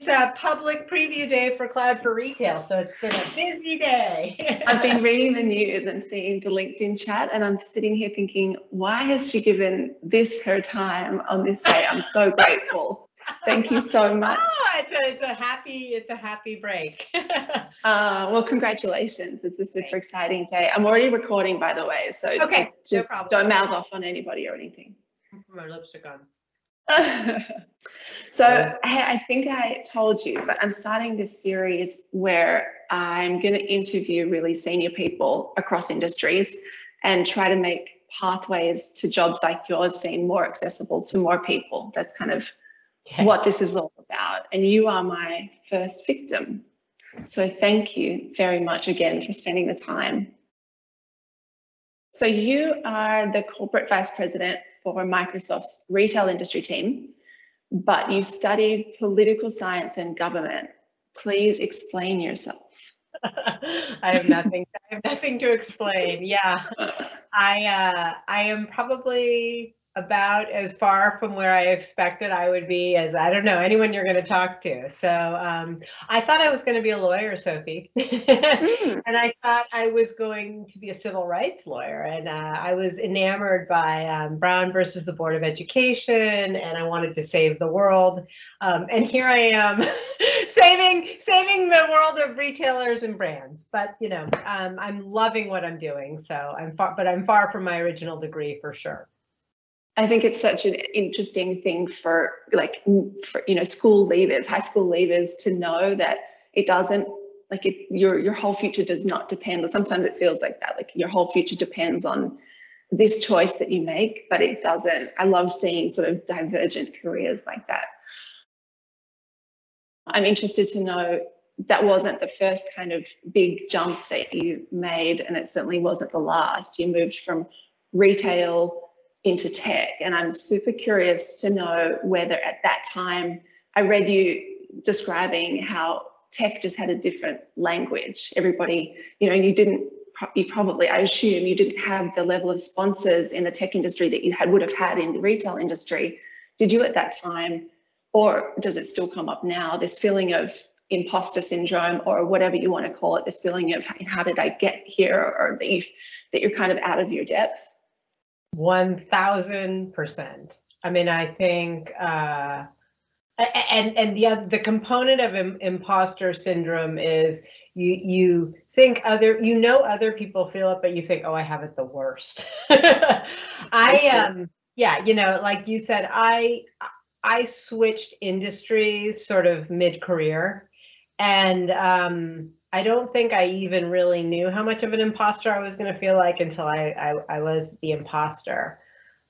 It's a public preview day for Cloud for Retail, so it's been a busy day. I've been reading the news and seeing the LinkedIn chat, and I'm sitting here thinking, why has she given this her time on this day? I'm so grateful. Thank you so much. Oh, it's a happy break. Well, congratulations. It's a super exciting day. I'm already recording, by the way, so okay, just don't mouth off on anybody or anything. My lipstick on. So I think I told you, but I'm starting this series where I'm going to interview really senior people across industries and try to make pathways to jobs like yours seem more accessible to more people. That's kind of what this is all about. And you are my first victim. So thank you very much again for spending the time. So you are the corporate vice president for Microsoft's retail industry team, but you studied political science and government. Please explain yourself. I have nothing to explain. Yeah, I am probably about as far from where I expected I would be as, I don't know, anyone you're going to talk to. So I thought I was going to be a lawyer, Sophie, and I thought I was going to be a civil rights lawyer. And I was enamored by Brown versus the Board of Education, and I wanted to save the world. And here I am saving the world of retailers and brands. But, you know, I'm loving what I'm doing. So I'm far from my original degree for sure. I think it's such an interesting thing for school leavers, high school leavers, to know that it doesn't, your whole future does not depend, or sometimes it feels like that, like your whole future depends on this choice that you make, but it doesn't. I love seeing sort of divergent careers like that. I'm interested to know that wasn't the first kind of big jump that you made, and it certainly wasn't the last. You moved from retail into tech, and I'm super curious to know whether at that time, I read you describing how tech just had a different language. Everybody, you know, I assume you didn't have the level of sponsors in the tech industry that you would have had in the retail industry. Did you at that time, or does it still come up now, this feeling of imposter syndrome, or whatever you want to call it, this feeling of how did I get here, or that you're kind of out of your depth? 1000%. I mean, I think, and the component of imposter syndrome is you think other people feel it, but you think, oh, I have it the worst. Yeah, you know, like you said, I switched industries sort of mid-career, and I don't think I even really knew how much of an imposter I was going to feel like until I was the imposter.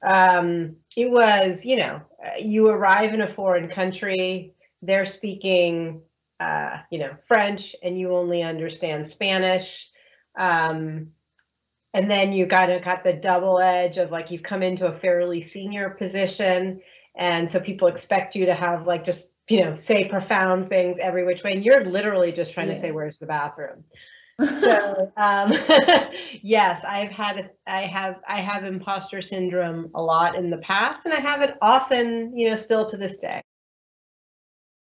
It was, you know, you arrive in a foreign country, they're speaking, French, and you only understand Spanish. And then you kind of got the double edge of like, you've come into a fairly senior position. And so people expect you to have like, just, you know, say profound things every which way. And you're literally just trying to say, where's the bathroom? So yes, I have imposter syndrome a lot in the past, and I have it often, you know, still to this day.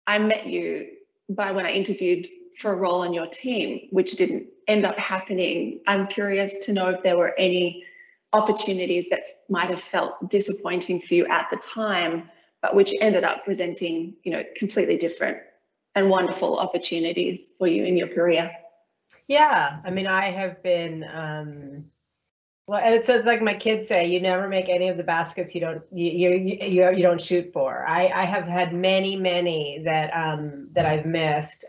I met you when I interviewed for a role on your team, which didn't end up happening. I'm curious to know if there were any opportunities that might have felt disappointing for you at the time, but which ended up presenting, you know, completely different and wonderful opportunities for you in your career. Yeah, I mean, I have been, well, it's like my kids say, you never make any of the baskets you don't shoot for. I have had many that I've missed.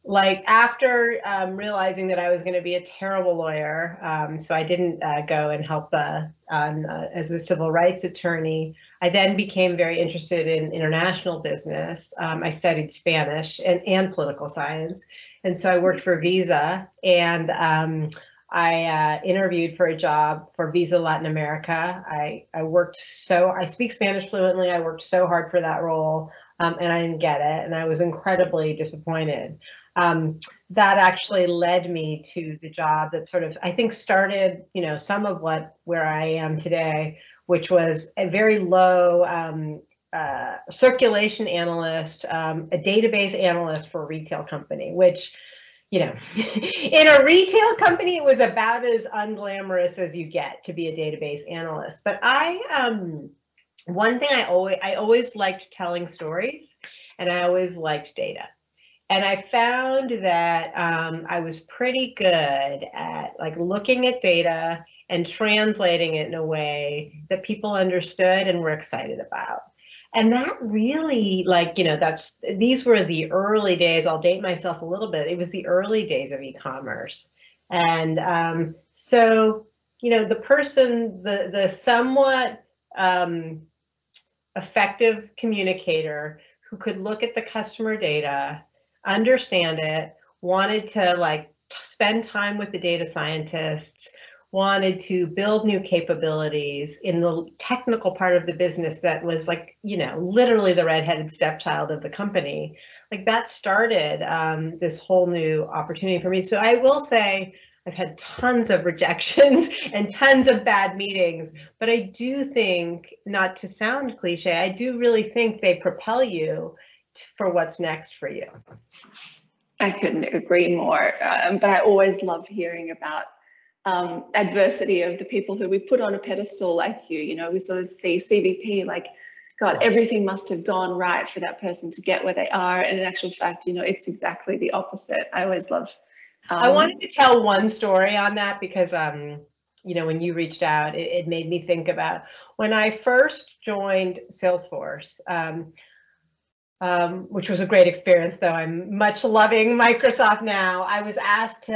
Like after realizing that I was going to be a terrible lawyer, so I didn't go and help as a civil rights attorney. I then became very interested in international business. I studied Spanish and political science. And so I worked for Visa, and I interviewed for a job for Visa Latin America. I speak Spanish fluently. I worked so hard for that role, and I didn't get it. And I was incredibly disappointed. That actually led me to the job that sort of, I think, started, you know, some of where I am today, which was a very low circulation analyst, a database analyst for a retail company, which, you know, in a retail company, it was about as unglamorous as you get to be a database analyst. But one thing I always liked telling stories, and I always liked data. And I found that I was pretty good at like looking at data and translating it in a way that people understood and were excited about. And that really, like, you know, these were the early days. I'll date myself a little bit. It was the early days of e-commerce. And so, you know, the somewhat effective communicator who could look at the customer data, understand it, wanted to like spend time with the data scientists, wanted to build new capabilities in the technical part of the business that was like, you know, literally the redheaded stepchild of the company. Like that started this whole new opportunity for me. So I will say I've had tons of rejections and tons of bad meetings, but I do think, not to sound cliche, I do really think they propel you for what's next for you. I couldn't agree more, but I always love hearing about adversity of the people who we put on a pedestal like you. You know, we sort of see CVP like, God, everything must have gone right for that person to get where they are. And in actual fact, you know, it's exactly the opposite. I always love. I wanted to tell one story on that because, you know, when you reached out, it made me think about when I first joined Salesforce, which was a great experience, though I'm much loving Microsoft now. I was asked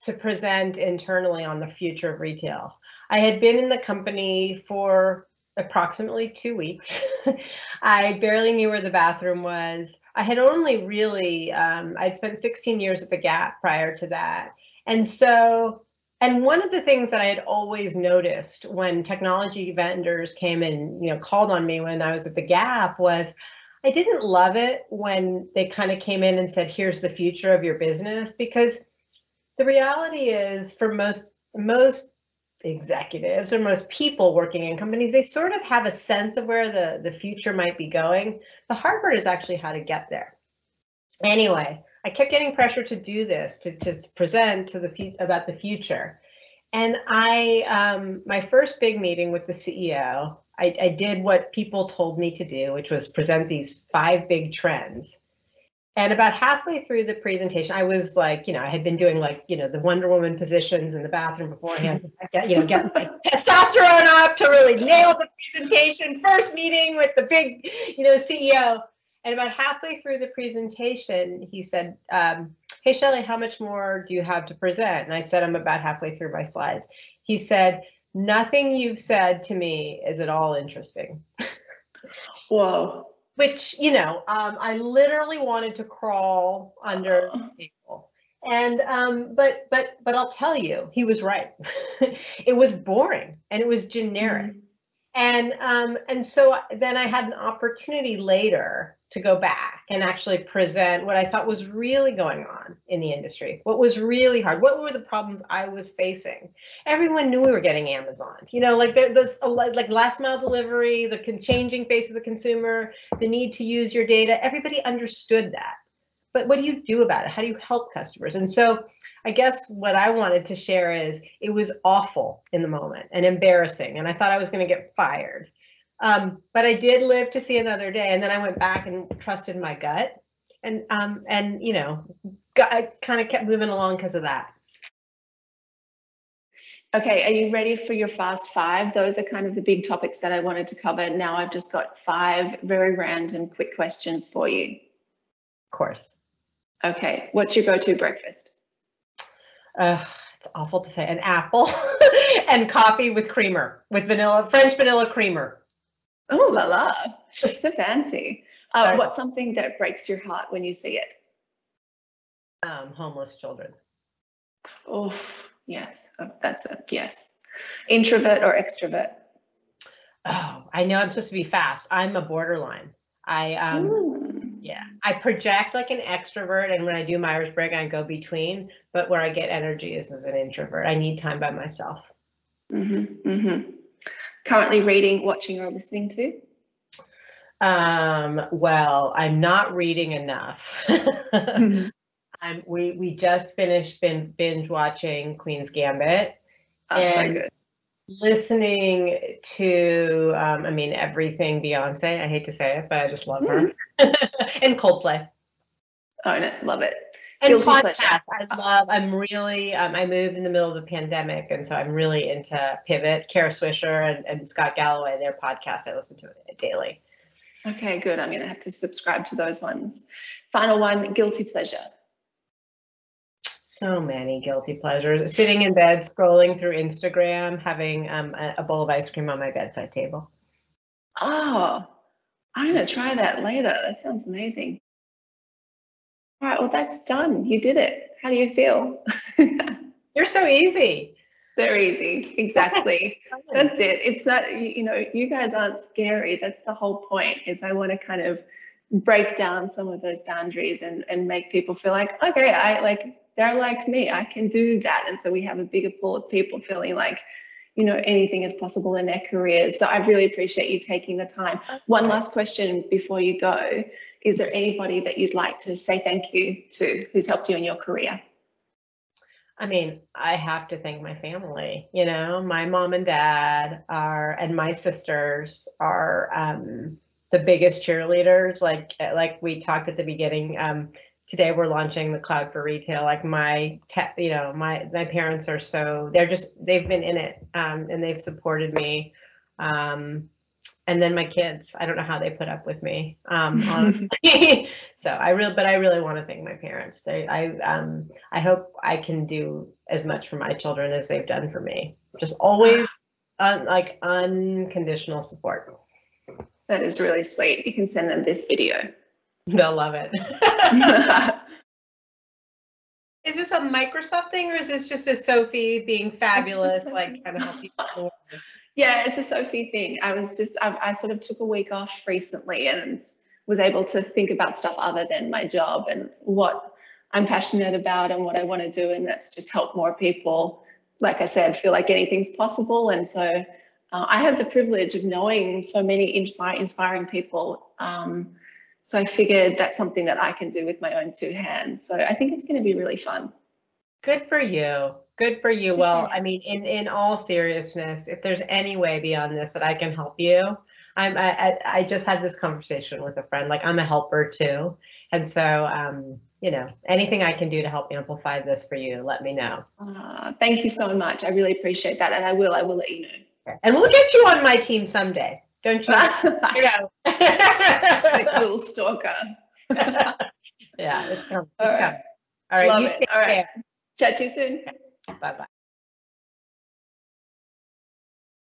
to present internally on the future of retail. I had been in the company for approximately 2 weeks. I barely knew where the bathroom was. I had only really, I'd spent 16 years at the Gap prior to that. And one of the things that I had always noticed when technology vendors came and, you know, called on me when I was at the Gap was I didn't love it when they kind of came in and said, here's the future of your business, because the reality is for most executives or most people working in companies, they sort of have a sense of where the future might be going. The hard part is actually how to get there. Anyway, I kept getting pressure to do this, to present about the future. And my first big meeting with the CEO, I did what people told me to do, which was present these 5 big trends. And about halfway through the presentation, I was like, you know, I had been doing like, you know, the Wonder Woman positions in the bathroom beforehand, get my testosterone up to really nail the presentation. First meeting with the big, you know, CEO. And about halfway through the presentation, he said, hey, Shelley, how much more do you have to present? And I said, I'm about halfway through my slides. He said, nothing you've said to me is at all interesting. Whoa. Which, you know, I literally wanted to crawl under the table. And but I'll tell you, he was right. It was boring and it was generic. And so then I had an opportunity later to go back and actually present what I thought was really going on in the industry, what was really hard, what were the problems I was facing. Everyone knew we were getting Amazon, you know, like like last mile delivery, the changing face of the consumer, the need to use your data. Everybody understood that. But what do you do about it? How do you help customers? And so I guess what I wanted to share is it was awful in the moment and embarrassing. And I thought I was going to get fired. But I did live to see another day. And then I went back and trusted my gut. And you know, I kind of kept moving along because of that. Okay, are you ready for your fast 5? Those are kind of the big topics that I wanted to cover. Now I've just got 5 very random quick questions for you. Of course. Okay, what's your go-to breakfast? It's awful to say, an apple and coffee with creamer, with French vanilla creamer. Oh la la, so fancy. What's something that breaks your heart when you see it? Homeless children. Oh, yes, that's a yes. Introvert or extrovert? Oh, I know I'm supposed to be fast. I'm a borderline. Yeah, I project like an extrovert, and when I do Myers-Briggs, I go between. But where I get energy is as an introvert. I need time by myself. Currently reading, watching, or listening to? Well, I'm not reading enough. We just finished binge watching Queen's Gambit, Oh, so and good. listening to I mean, everything Beyonce. I hate to say it, but I just love her. And Coldplay. Own it, love it. And Guilty pleasure. podcasts. I'm really, I moved in the middle of the pandemic, and so I'm really into Pivot, Kara Swisher and Scott Galloway, their podcast. I listen to it daily. Okay, good. I'm going to have to subscribe to those ones. Final one, guilty pleasure. So many guilty pleasures. Sitting in bed, scrolling through Instagram, having a bowl of ice cream on my bedside table. Oh, I'm going to try that later. That sounds amazing. All right, well, that's done. You did it. How do you feel? You're so easy. They're easy. Exactly. That's it. It's not, you guys aren't scary. That's the whole point, is I want to kind of break down some of those boundaries and make people feel like, okay, they're like me, I can do that. And so we have a bigger pool of people feeling like, anything is possible in their careers. So I really appreciate you taking the time. One last question before you go. Is there anybody that you'd like to say thank you to who's helped you in your career? I mean, I have to thank my family. My mom and dad and my sisters are the biggest cheerleaders. Like we talked at the beginning, today we're launching the Cloud for Retail. Like my parents are they've been in it, and they've supported me. And then my kids, I don't know how they put up with me, honestly. So I really want to thank my parents. I hope I can do as much for my children as they've done for me. Just always unconditional support. That is really sweet. You can send them this video. They'll love it. Is this a Microsoft thing, or is this just a Sophie being fabulous, kind of help people? Yeah, it's a Sophie thing. I sort of took a week off recently and was able to think about stuff other than my job and what I'm passionate about and what I want to do. And that's just help more people, like I said, feel like anything's possible. And so I have the privilege of knowing so many inspiring people. So I figured that's something that I can do with my own two hands. So I think it's going to be really fun. Good for you. Good for you. Well, I mean, in all seriousness, if there's any way beyond this that I can help you, I just had this conversation with a friend. Like, I'm a helper too, and so anything I can do to help amplify this for you, let me know. Thank you so much. I really appreciate that, and I will let you know. And we'll get you on my team someday. Don't you? Like a little stalker. Yeah, it's coming. All right. All right. Love it. All right. Chat to you soon. Bye-bye.